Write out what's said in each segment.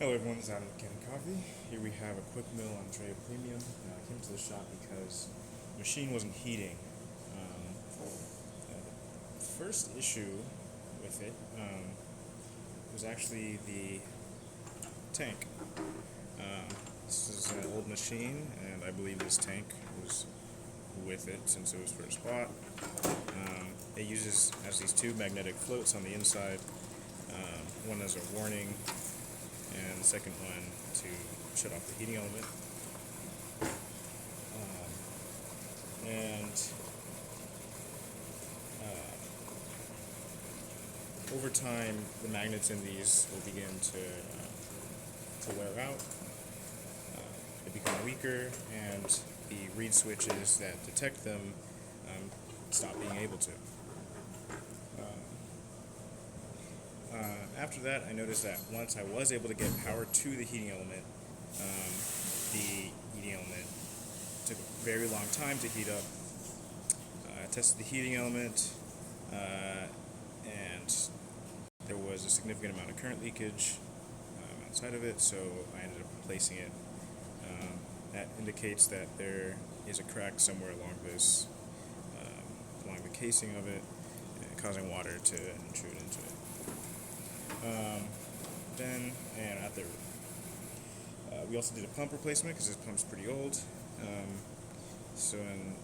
Hello everyone, this is Adam with Kanen Coffee. Here we have a quick mill Andreja Premium. I came to the shop because the machine wasn't heating. The first issue with it was actually the tank. This is an old machine, and I believe this tank was with it since it was first bought. It has these two magnetic floats on the inside, one as a warning, and the second one to shut off the heating element. Over time, the magnets in these will begin to wear out. They become weaker, and the reed switches that detect them stop being able to. After that, I noticed that once I was able to get power to the heating element took a very long time to heat up. I tested the heating element, and there was a significant amount of current leakage outside of it, so I ended up replacing it. That indicates that there is a crack somewhere along along the casing of it, causing water to intrude into it. We also did a pump replacement because this pump's pretty old. So in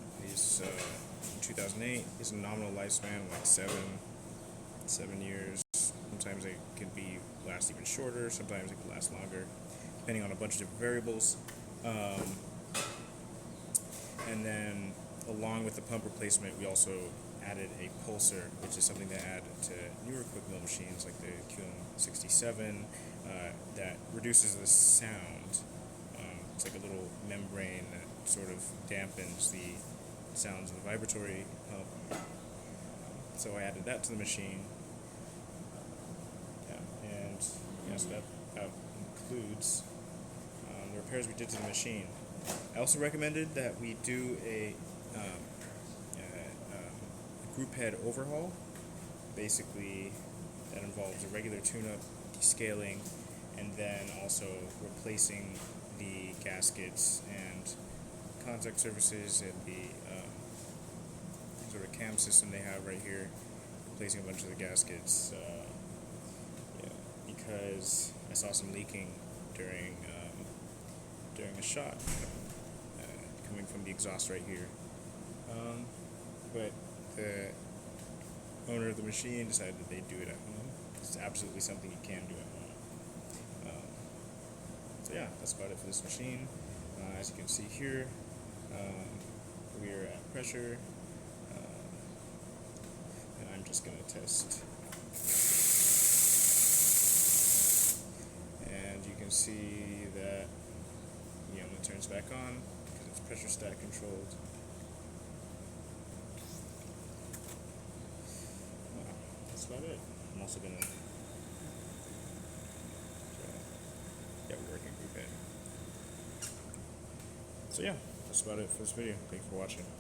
2008, it's a nominal lifespan like seven years. Sometimes it could last even shorter. Sometimes it could last longer, depending on a bunch of different variables. And then, along with the pump replacement, we also added a pulser, which is something they add to newer quick mill machines like the QM67 that reduces the sound. It's like a little membrane that sort of dampens the sounds of the vibratory pump. So I added that to the machine. So that includes the repairs we did to the machine. I also recommended that we do a group head overhaul. Basically, that involves a regular tune-up, descaling, and then also replacing the gaskets and contact surfaces and the sort of cam system they have right here, replacing a bunch of the gaskets, because I saw some leaking during a shot coming from the exhaust right here. But the owner of the machine decided that they'd do it at home. It's absolutely something you can do at home. So yeah, that's about it for this machine. As you can see here, we're at pressure, and I'm just going to test. And you can see that it turns back on because it's pressure stat controlled. That's about it. I'm also going to get working group head. So yeah, that's about it for this video. Thanks for watching.